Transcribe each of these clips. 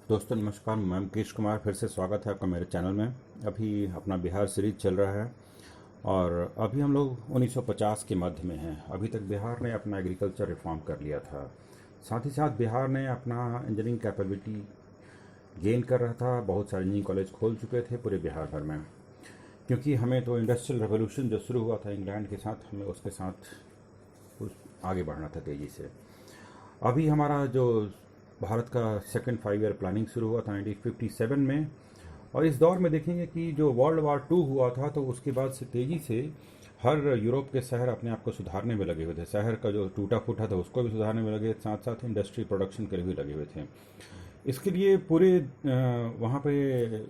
दोस्तों नमस्कार। मैं मुकेश कुमार, फिर से स्वागत है आपका मेरे चैनल में। अभी अपना बिहार सीरीज चल रहा है और अभी हम लोग 1950 के मध्य में हैं। अभी तक बिहार ने अपना एग्रीकल्चर रिफॉर्म कर लिया था। साथ ही साथ बिहार ने अपना इंजीनियरिंग कैपेबिलिटी गेन कर रहा था। बहुत सारे इंजीनियरिंग कॉलेज खोल चुके थे पूरे बिहार भर में, क्योंकि हमें तो इंडस्ट्रियल रेवोल्यूशन जो शुरू हुआ था इंग्लैंड के साथ, हमें उसके साथ कुछ आगे बढ़ना था तेज़ी से। अभी हमारा जो भारत का सेकंड 5 ईयर प्लानिंग शुरू हुआ था 1957 में, और इस दौर में देखेंगे कि जो वर्ल्ड वार 2 हुआ था तो उसके बाद से तेज़ी से हर यूरोप के शहर अपने आप को सुधारने में लगे हुए थे। शहर का जो टूटा फूटा था उसको भी सुधारने में लगे, साथ साथ इंडस्ट्री प्रोडक्शन के लिए भी लगे हुए थे। इसके लिए पूरे वहाँ पे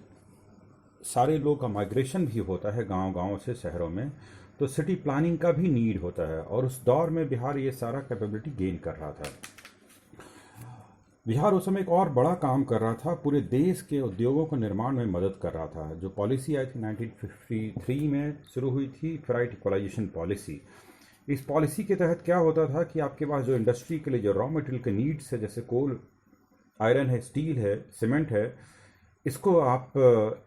सारे लोग का माइग्रेशन भी होता है गांव-गांव से शहरों में, तो सिटी प्लानिंग का भी नीड होता है, और उस दौर में बिहार ये सारा कैपेबिलिटी गेन कर रहा था। बिहार उस समय एक और बड़ा काम कर रहा था, पूरे देश के उद्योगों को निर्माण में मदद कर रहा था। जो पॉलिसी आई थी 1953 में शुरू हुई थी, फ्राइट इक्वलाइजेशन पॉलिसी। इस पॉलिसी के तहत क्या होता था कि आपके पास जो इंडस्ट्री के लिए जो रॉ मटेरियल के नीड्स है, जैसे कोल, आयरन है, स्टील है, सीमेंट है, इसको आप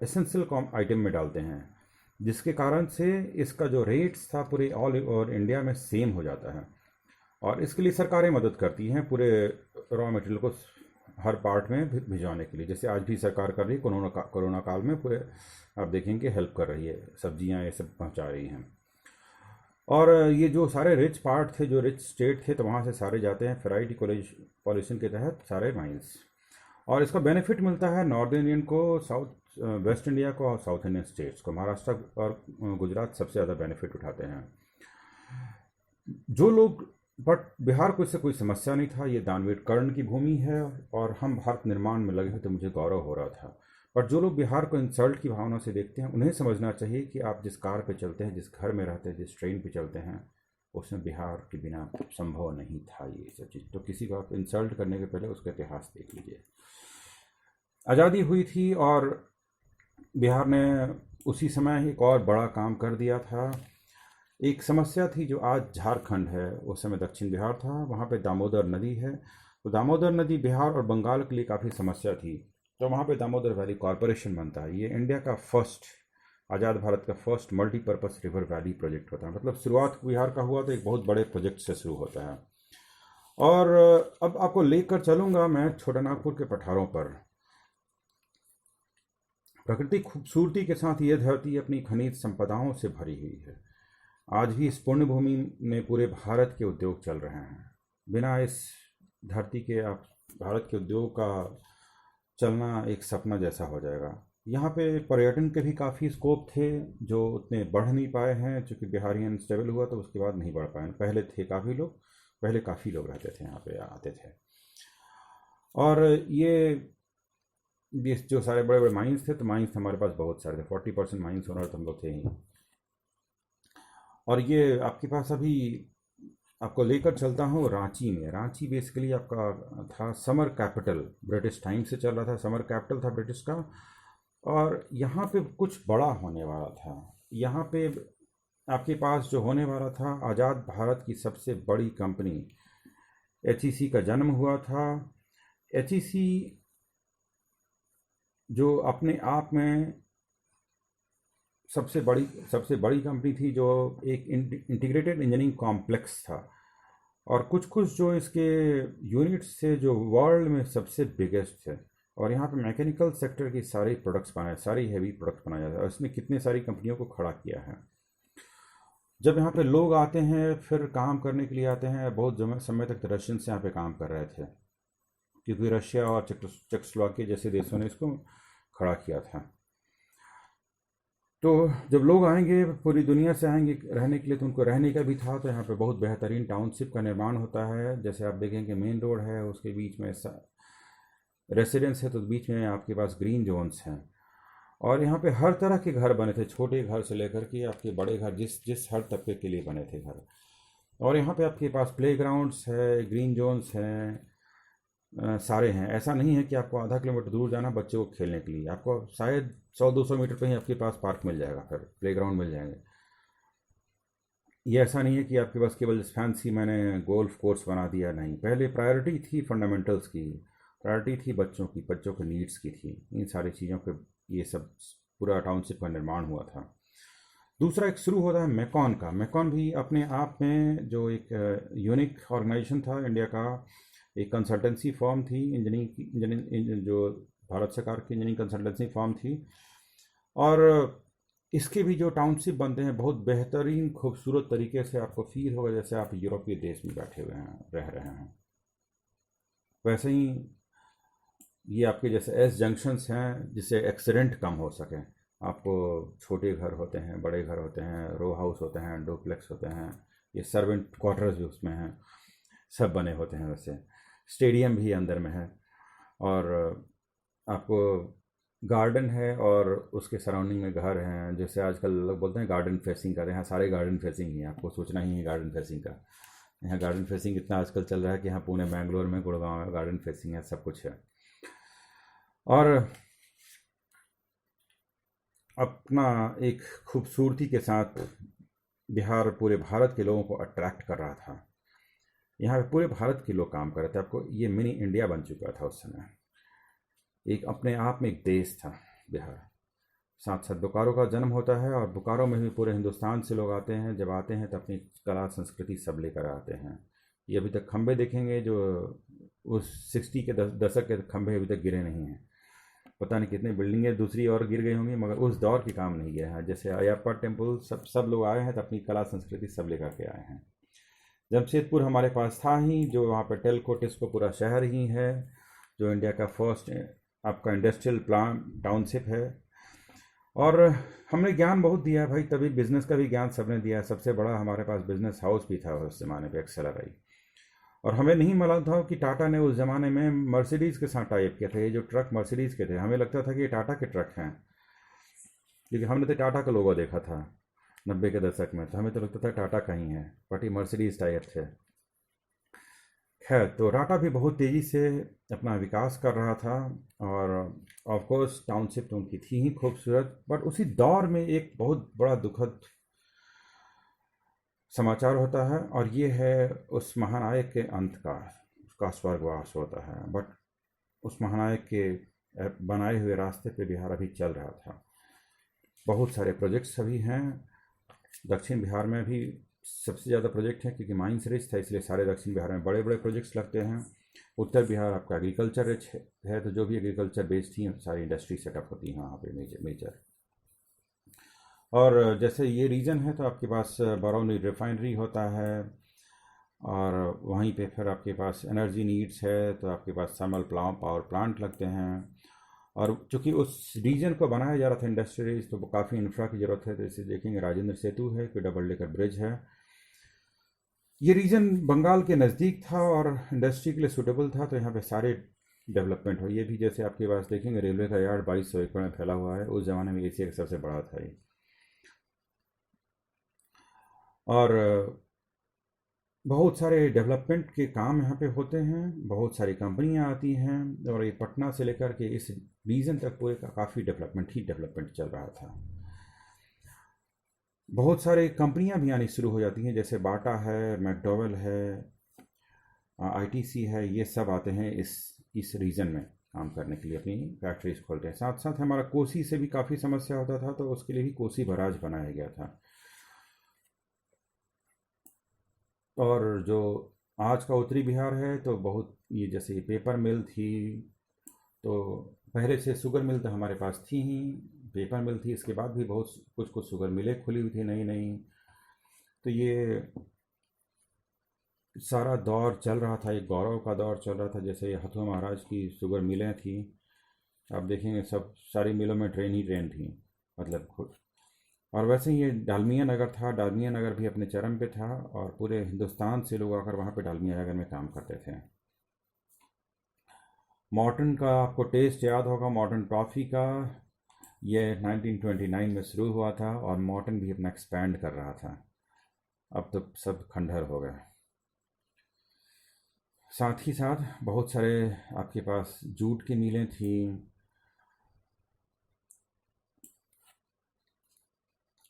एसेंशियल आइटम में डालते हैं, जिसके कारण से इसका जो रेट्स था पूरे ऑल ओवर इंडिया में सेम हो जाता है। और इसके लिए सरकारें मदद करती हैं पूरे रॉ मटेरियल को हर पार्ट में भिजवाने के लिए, जैसे आज भी सरकार कर रही है। कोरोना काल में पूरे आप देखेंगे हेल्प कर रही है, सब्जियां ये सब पहुंचा रही हैं। और ये जो सारे रिच पार्ट थे, जो रिच स्टेट थे, तो वहाँ से सारे जाते हैं फेराइटी कॉलेज पॉल्यूशन के तहत सारे माइंस। और इसका बेनिफिट मिलता है नॉर्थ इंडियन को, साउथ वेस्ट इंडिया को और साउथ इंडियन स्टेट्स को। महाराष्ट्र और गुजरात सबसे ज़्यादा बेनिफिट उठाते हैं जो लोग। बट बिहार को इससे कोई समस्या नहीं था, ये दानवीर कर्ण की भूमि है और हम भारत निर्माण में लगे हुए, तो मुझे गौरव हो रहा था। बट जो लोग बिहार को इंसल्ट की भावना से देखते हैं, उन्हें समझना चाहिए कि आप जिस कार पे चलते हैं, जिस घर में रहते हैं, जिस ट्रेन पे चलते हैं, उसमें बिहार के बिना संभव नहीं था ये सब चीज़। तो किसी को आप इंसल्ट करने के पहले उसका इतिहास देख लीजिए। आज़ादी हुई थी और बिहार ने उसी समय एक और बड़ा काम कर दिया था। एक समस्या थी जो आज झारखंड है, उस समय दक्षिण बिहार था, वहाँ पे दामोदर नदी है। तो दामोदर नदी बिहार और बंगाल के लिए काफ़ी समस्या थी, तो वहाँ पे दामोदर वैली कॉरपोरेशन बनता है। ये इंडिया का फर्स्ट, आज़ाद भारत का first multipurpose river valley project होता है। मतलब शुरुआत बिहार का हुआ तो एक बहुत बड़े प्रोजेक्ट से शुरू होता है। और अब आपको लेकर चलूँगा मैं छोटानागपुर के पठारों पर। प्राकृतिक खूबसूरती के साथ ये धरती अपनी खनिज संपदाओं से भरी हुई है। आज भी इस पुण्य भूमि में पूरे भारत के उद्योग चल रहे हैं। बिना इस धरती के आप भारत के उद्योग का चलना एक सपना जैसा हो जाएगा। यहाँ पे पर्यटन के भी काफ़ी स्कोप थे, जो उतने बढ़ नहीं पाए हैं, चूँकि बिहारी अनस्टेबल हुआ तो उसके बाद नहीं बढ़ पाए। पहले थे काफ़ी लोग, पहले काफ़ी लोग रहते थे यहाँ पे, आते थे। और ये जो सारे बड़े बड़े माइंस थे, तो माइंस हमारे पास बहुत सारे थे, 40% माइंस ओनर तो हम लोग थे ही। और ये आपके पास अभी आपको लेकर चलता हूँ रांची में। रांची बेसिकली आपका था समर कैपिटल, ब्रिटिश टाइम से चल रहा था, समर कैपिटल था ब्रिटिश का। और यहाँ पे कुछ बड़ा होने वाला था। यहाँ पे आपके पास जो होने वाला था, आज़ाद भारत की सबसे बड़ी कंपनी एचईसी का जन्म हुआ था। एचईसी जो अपने आप में सबसे बड़ी कंपनी थी, जो एक इंटीग्रेटेड इंजीनियरिंग कॉम्प्लेक्स था। और कुछ कुछ जो इसके यूनिट्स थे जो वर्ल्ड में सबसे बिगेस्ट थे। और यहाँ पे मैकेनिकल सेक्टर की सारी प्रोडक्ट्स बनाए, सारी हैवी प्रोडक्ट्स बनाया जाता है, और इसने कितने सारी कंपनियों को खड़ा किया है। जब यहाँ पे लोग आते हैं, फिर काम करने के लिए आते हैं, बहुत समय तक रशियंस यहाँ पे काम कर रहे थे, क्योंकि रशिया और चेकोस्लोवाकिया जैसे देशों ने इसको खड़ा किया था। तो जब लोग आएंगे, पूरी दुनिया से आएंगे रहने के लिए, तो उनको रहने का भी था। तो यहाँ पे बहुत बेहतरीन टाउनशिप का निर्माण होता है। जैसे आप देखेंगे मेन रोड है, उसके बीच में रेसिडेंस है, तो बीच में आपके पास ग्रीन जोन्स हैं। और यहाँ पे हर तरह के घर बने थे, छोटे घर से लेकर के आपके बड़े घर, जिस जिस हर तबके के लिए बने थे घर। और यहाँ पे आपके पास प्ले ग्राउंड्स है, ग्रीन जोन्स हैं, सारे हैं। ऐसा नहीं है कि आपको आधा किलोमीटर दूर जाना बच्चों को खेलने के लिए, आपको शायद 100-200 मीटर पे ही आपके पास पार्क मिल जाएगा, फिर प्ले ग्राउंड मिल जाएंगे। ये ऐसा नहीं है कि आपके पास केवल फैंसी मैंने गोल्फ कोर्स बना दिया, नहीं। पहले प्रायोरिटी थी फंडामेंटल्स की, प्रायोरिटी थी बच्चों की, बच्चों के नीड्स की थी, इन सारी चीज़ों के ये सब पूरा टाउनशिप का निर्माण हुआ था। दूसरा एक शुरू होता है मैकॉन का। मैकॉन भी अपने आप में जो एक यूनिक ऑर्गेनाइजेशन था इंडिया का, एक कंसल्टेंसी फर्म थी, इंजीनियरिंग जो भारत सरकार की इंजीनियरिंग कंसल्टेंसी फर्म थी। और इसके भी जो टाउनशिप बनते हैं बहुत बेहतरीन खूबसूरत तरीके से, आपको फील होगा जैसे आप यूरोपीय देश में बैठे हुए हैं, रह रहे हैं। वैसे ही ये आपके जैसे एस जंक्शंस हैं जिससे एक्सीडेंट कम हो सके। आपको छोटे घर होते हैं, बड़े घर होते हैं, रो हाउस होते हैं, डुप्लेक्स होते हैं, ये सर्वेंट क्वार्टर्स भी उसमें हैं, सब बने होते हैं। वैसे स्टेडियम भी अंदर में है, और आपको गार्डन है और उसके सराउंडिंग में घर हैं। जैसे आजकल लोग बोलते हैं गार्डन फेसिंग कर रहे हैं, सारे गार्डन फेसिंग ही है, आपको सोचना ही है गार्डन फेसिंग का। यहाँ गार्डन फेसिंग इतना आजकल चल रहा है कि यहाँ पुणे, बैंगलोर में, गुड़गांव में गार्डन फेसिंग है, सब कुछ है। और अपना एक खूबसूरती के साथ बिहार पूरे भारत के लोगों को अट्रैक्ट कर रहा था। यहाँ पे पूरे भारत के लोग काम कर रहे थे। आपको ये मिनी इंडिया बन चुका था उस समय, एक अपने आप में एक देश था बिहार। साथ साथ बोकारो का जन्म होता है, और बोकारो में भी पूरे हिंदुस्तान से लोग आते हैं। जब आते हैं तो अपनी कला संस्कृति सब लेकर आते हैं। ये अभी तक खंबे देखेंगे जो उस 60 के दशक के खंबे अभी तक गिरे नहीं हैं। पता नहीं कितनी बिल्डिंगें दूसरी और गिर गई होंगी, मगर उस दौर की काम नहीं गया है। जैसे अयप्पा टेम्पल, सब लोग आए हैं तो अपनी कला संस्कृति सब लेकर के आए हैं। जमशेदपुर हमारे पास था ही, जो वहाँ पर टेल्को टिस्को पूरा शहर ही है, जो इंडिया का फर्स्ट आपका इंडस्ट्रियल प्लांट टाउनशिप है। और हमने ज्ञान बहुत दिया भाई, तभी बिज़नेस का भी ज्ञान सबने दिया। सबसे बड़ा हमारे पास बिज़नेस हाउस भी था उस ज़माने पे, एक्सेलराई। और हमें नहीं मालूम था कि टाटा ने उस ज़माने में मर्सिडीज़ के साथ टाइप किया था। ये जो ट्रक मर्सिडीज़ के थे, हमें लगता था कि ये टाटा के ट्रक हैं, क्योंकि हमने तो टाटा का लोगो देखा था 90 के दशक में, तो हमें तो लगता था टाटा का ही है, बट ये मर्सिडीज़ टाइप थे। खैर, तो टाटा भी बहुत तेज़ी से अपना विकास कर रहा था, और ऑफ कोर्स टाउनशिप तो उनकी थी ही खूबसूरत। बट उसी दौर में एक बहुत बड़ा दुखद समाचार होता है, और ये है उस महानायक के अंत का, उसका स्वर्गवास होता है। बट उस महानायक के बनाए हुए रास्ते पे बिहार अभी चल रहा था। बहुत सारे प्रोजेक्ट्स अभी हैं दक्षिण बिहार में भी। सबसे ज़्यादा प्रोजेक्ट है क्योंकि माइंस रिच था, इसलिए सारे दक्षिण बिहार में बड़े बड़े प्रोजेक्ट्स लगते हैं। उत्तर बिहार आपका एग्रीकल्चर रिच है, तो जो भी एग्रीकल्चर बेस्ड थी सारी इंडस्ट्री सेटअप होती है वहाँ पे मेजर। और जैसे ये रीजन है तो आपके पास बरौनी रिफाइनरी होता है, और वहीं पे फिर आपके पास एनर्जी नीड्स है तो आपके पास थर्मल पावर प्लांट लगते हैं। और चूँकि उस रीजन को बनाया जा रहा था इंडस्ट्रीज, तो काफ़ी इंफ्रा की ज़रूरत है। तो इसे देखेंगे राजेंद्र सेतु है, कोई डबल डेकर ब्रिज है। ये रीजन बंगाल के नज़दीक था और इंडस्ट्री के लिए सूटेबल था, तो यहाँ पे सारे डेवलपमेंट हो। ये भी जैसे आपके पास देखेंगे रेलवे का यार्ड 2200 एकड़ में फैला हुआ है, उस ज़माने में एशिया का सबसे बड़ा था ये। और बहुत सारे डेवलपमेंट के काम यहाँ पे होते हैं, बहुत सारी कंपनियाँ आती हैं, और ये पटना से लेकर के इस रीजन तक पूरे का काफ़ी डेवलपमेंट चल रहा था। बहुत सारे कंपनियां भी आनी शुरू हो जाती हैं, जैसे बाटा है, मैकडॉवेल है, आईटीसी है। ये सब आते हैं इस रीजन में काम करने के लिए, अपनी फैक्ट्रीज खोलते हैं। साथ साथ हमारा कोसी से भी काफ़ी समस्या होता था, तो उसके लिए भी कोसी बराज बनाया गया था। और जो आज का उत्तरी बिहार है तो बहुत ये जैसे ये पेपर मिल थी, तो पहले से शुगर मिल तो हमारे पास थी ही, पेपर मिल थी, इसके बाद भी बहुत कुछ शुगर मिलें खुली हुई थी नई नई। तो ये सारा दौर चल रहा था, एक गौरव का दौर चल रहा था। जैसे हथुआ महाराज की शुगर मिलें थी, आप देखेंगे सब सारी मिलों में ट्रेन थी, मतलब खुद। और वैसे ही ये डालमिया नगर था, डालमिया नगर भी अपने चरम पे था, और पूरे हिंदुस्तान से लोग आकर वहाँ पे डालमिया नगर में काम करते थे। मॉर्टन का आपको टेस्ट याद होगा, मॉर्टन टॉफ़ी का, ये 1929 में शुरू हुआ था, और मॉर्टन भी अपना एक्सपैंड कर रहा था। अब तो सब खंडहर हो गए। साथ ही साथ बहुत सारे आपके पास जूट की मिलें थी,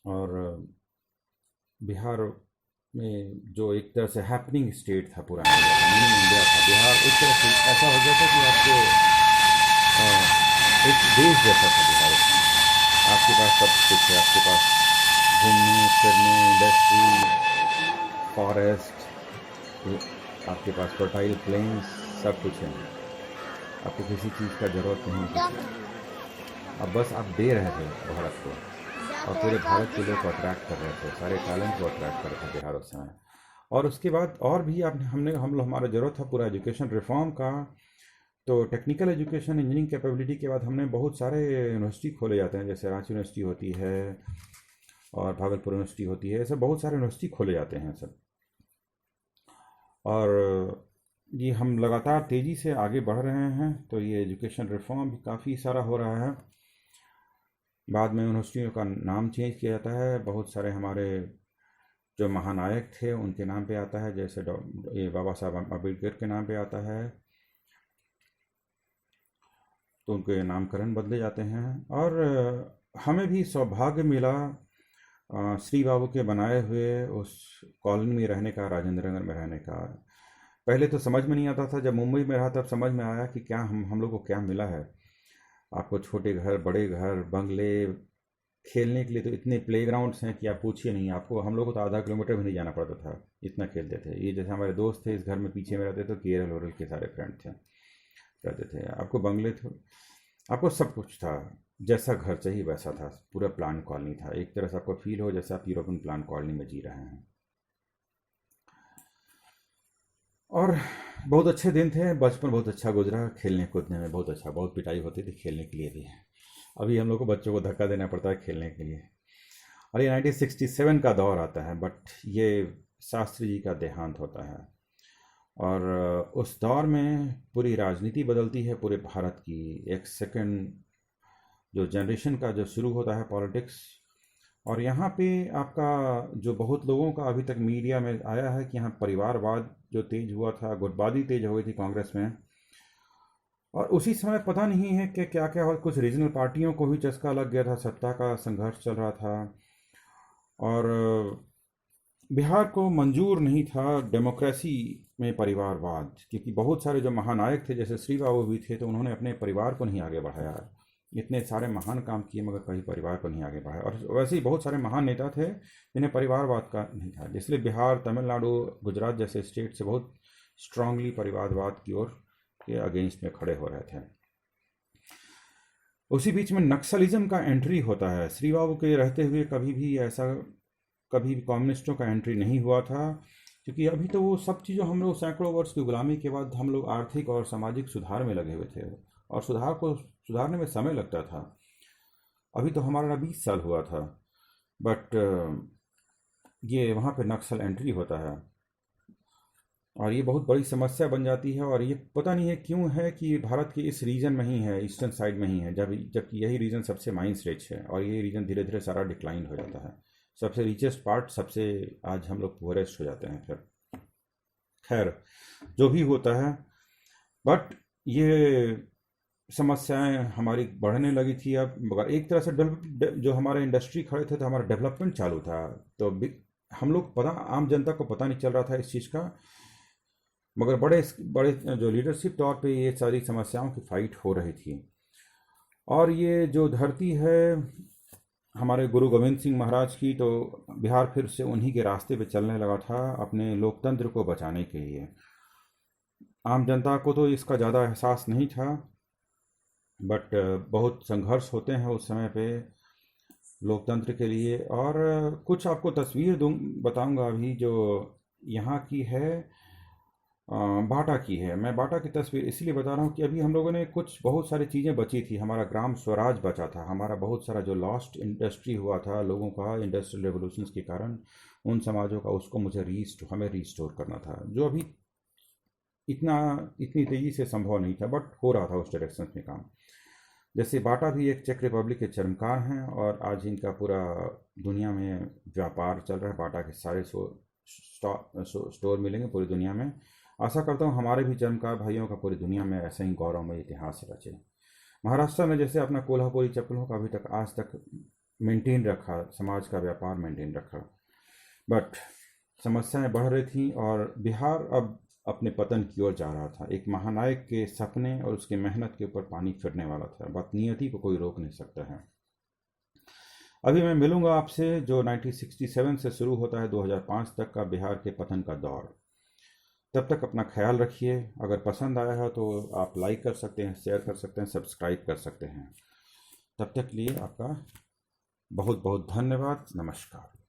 और बिहार में जो एक तरह से हैपनिंग स्टेट था पूरा इंडिया का, मिनी इंडिया था बिहार। एक तरह से ऐसा हो गया था कि आपको देश जैसा था बिहार उस समय। आपके पास सब कुछ है, आपके पास घूमने फिरने, इंडस्ट्री, फॉरेस्ट, आपके पास फर्टाइल प्लेन्स, सब कुछ है। आपको किसी चीज़ का ज़रूरत नहीं थी। अब बस आप दे रहे थे भारत को, और पूरे भारत के लोग को अट्रैक्ट कर रहे थे, सारे टैलेंट को अट्रैक्ट कर रहे थे बिहार उस समय। और उसके बाद और भी आप हमने हम लोग हमारा ज़रूरत था पूरा एजुकेशन रिफॉर्म का। तो टेक्निकल एजुकेशन इंजीनियरिंग कैपेबिलिटी के बाद हमने बहुत सारे यूनिवर्सिटी खोले जाते हैं, जैसे रांची यूनिवर्सिटी होती है और भागलपुर यूनिवर्सिटी होती है, ऐसे बहुत सारे यूनिवर्सिटी खोले जाते हैं सब। और ये हम लगातार तेज़ी से आगे बढ़ रहे हैं, तो ये एजुकेशन रिफॉर्म भी काफ़ी सारा हो रहा है। बाद में यूनिवर्सिटियों का नाम चेंज किया जाता है, बहुत सारे हमारे जो महानायक थे उनके नाम पे आता है, जैसे ये बाबा साहब अम्बेडकर के नाम पे आता है, तो उनके नामकरण बदले जाते हैं। और हमें भी सौभाग्य मिला श्री बाबू के बनाए हुए उस कॉलोनी में रहने का, राजेंद्र नगर में रहने का। पहले तो समझ में नहीं आता था, जब मुंबई में रहा तब समझ में आया कि क्या हम लोग को क्या मिला है। आपको छोटे घर, बड़े घर, बंगले, खेलने के लिए तो इतने प्लेग्राउंड्स हैं कि आप पूछिए नहीं। आपको हम लोग को तो आधा किलोमीटर भी नहीं जाना पड़ता था, इतना खेलते थे। ये जैसे हमारे दोस्त थे इस घर में पीछे में रहते, तो केरल वेरल के सारे फ्रेंड थे, रहते थे। आपको बंगले थे, आपको सब कुछ था, जैसा घर चाहिए वैसा था। पूरा प्लान कॉलोनी था, एक तरह से आपको फील हो जैसे आप यूरोपियन प्लान कॉलोनी में जी रहे हैं। और बहुत अच्छे दिन थे, बचपन बहुत अच्छा गुजरा, खेलने कूदने में बहुत अच्छा। बहुत पिटाई होती थी खेलने के लिए भी। अभी हम लोग को बच्चों को धक्का देना पड़ता है खेलने के लिए। और ये 1967 का दौर आता है, बट ये शास्त्री जी का देहांत होता है। और उस दौर में पूरी राजनीति बदलती है पूरे भारत की। एक सेकंड जो जनरेशन का जो शुरू होता है पॉलिटिक्स। और यहाँ पे आपका जो बहुत लोगों का अभी तक मीडिया में आया है कि यहाँ परिवारवाद जो तेज हुआ था, गुटबाजी तेज हो गई थी कांग्रेस में। और उसी समय पता नहीं है कि क्या क्या हुआ, कुछ रीजनल पार्टियों को भी चस्का लग गया था, सत्ता का संघर्ष चल रहा था। और बिहार को मंजूर नहीं था डेमोक्रेसी में परिवारवाद, क्योंकि बहुत सारे जो महानायक थे जैसे श्री बाबू भी थे, तो उन्होंने अपने परिवार को नहीं आगे बढ़ाया। इतने सारे महान काम किए मगर कभी परिवार को नहीं आगे बढ़ाया। और वैसे ही बहुत सारे महान नेता थे जिन्हें परिवारवाद का नहीं था, इसलिए बिहार, तमिलनाडु, गुजरात जैसे स्टेट से बहुत स्ट्रांगली परिवारवाद की ओर के अगेंस्ट में खड़े हो रहे थे। उसी बीच में नक्सलिज्म का एंट्री होता है। श्री बाबू के रहते हुए कभी भी ऐसा, कभी भी कम्युनिस्टों का एंट्री नहीं हुआ था, क्योंकि अभी तो वो सब चीज़ों, हम लोग सैकड़ों वर्ष की गुलामी के बाद हम लोग आर्थिक और सामाजिक सुधार में लगे हुए थे, और सुधार को सुधारने में समय लगता था। अभी तो हमारा 20 साल हुआ था, बट ये वहाँ पे नक्सल एंट्री होता है और ये बहुत बड़ी समस्या बन जाती है। और ये पता नहीं है क्यों है कि भारत के इस रीजन में ही है, ईस्टर्न साइड में ही है, जबकि यही रीजन सबसे माइंस रिच है, और ये रीजन धीरे धीरे सारा डिक्लाइन हो जाता है। सबसे रिचेस्ट पार्ट सबसे आज हम लोग पुअरेस्ट हो जाते हैं फिर। खैर, जो भी होता है, बट ये समस्याएं हमारी बढ़ने लगी थी। अब मगर एक तरह से जो हमारे इंडस्ट्री खड़े थे तो हमारा डेवलपमेंट चालू था, तो हम लोग पता, आम जनता को पता नहीं चल रहा था इस चीज़ का, मगर बड़े बड़े जो लीडरशिप तौर पे ये सारी समस्याओं की फाइट हो रही थी। और ये जो धरती है हमारे गुरु गोविंद सिंह महाराज की, तो बिहार फिर से उन्हीं के रास्ते पे चलने लगा था अपने लोकतंत्र को बचाने के लिए। आम जनता को तो इसका ज़्यादा एहसास नहीं था, बट बहुत संघर्ष होते हैं उस समय पे लोकतंत्र के लिए। और कुछ आपको तस्वीर बताऊंगा अभी जो यहाँ की है, बाटा की है। मैं बाटा की तस्वीर इसलिए बता रहा हूँ कि अभी हम लोगों ने कुछ बहुत सारी चीज़ें बची थी। हमारा ग्राम स्वराज बचा था, हमारा बहुत सारा जो लॉस्ट इंडस्ट्री हुआ था लोगों का इंडस्ट्रियल रेवोल्यूशंस के कारण, उन समाजों का, उसको हमें रीस्टोर करना था, जो अभी इतनी तेज़ी से संभव नहीं था, बट हो रहा था उस डायरेक्शन में काम। जैसे बाटा भी एक चेक रिपब्लिक के चरमकार हैं, और आज इनका पूरा दुनिया में व्यापार चल रहा है। बाटा के सारे स्टोर मिलेंगे पूरी दुनिया में। आशा करता हूँ हमारे भी चरमकार भाइयों का पूरी दुनिया में ऐसा ही गौरवमय इतिहास रचे। महाराष्ट्र ने जैसे अपना कोल्हापुरी चप्पलों का अभी तक आज तक मेंटेन रखा, समाज का व्यापार मेंटेन रखा, बट समस्याएं बढ़ रही थी। और बिहार अब अपने पतन की ओर जा रहा था। एक महानायक के सपने और उसके मेहनत के ऊपर पानी फिरने वाला था। बात नियति को कोई रोक नहीं सकता है। अभी मैं मिलूंगा आपसे जो 1967 से शुरू होता है 2005 तक का बिहार के पतन का दौर। तब तक अपना ख्याल रखिए। अगर पसंद आया हो तो आप लाइक कर सकते हैं, शेयर कर सकते हैं, सब्सक्राइब कर सकते हैं। तब तक लिए आपका बहुत बहुत धन्यवाद। नमस्कार।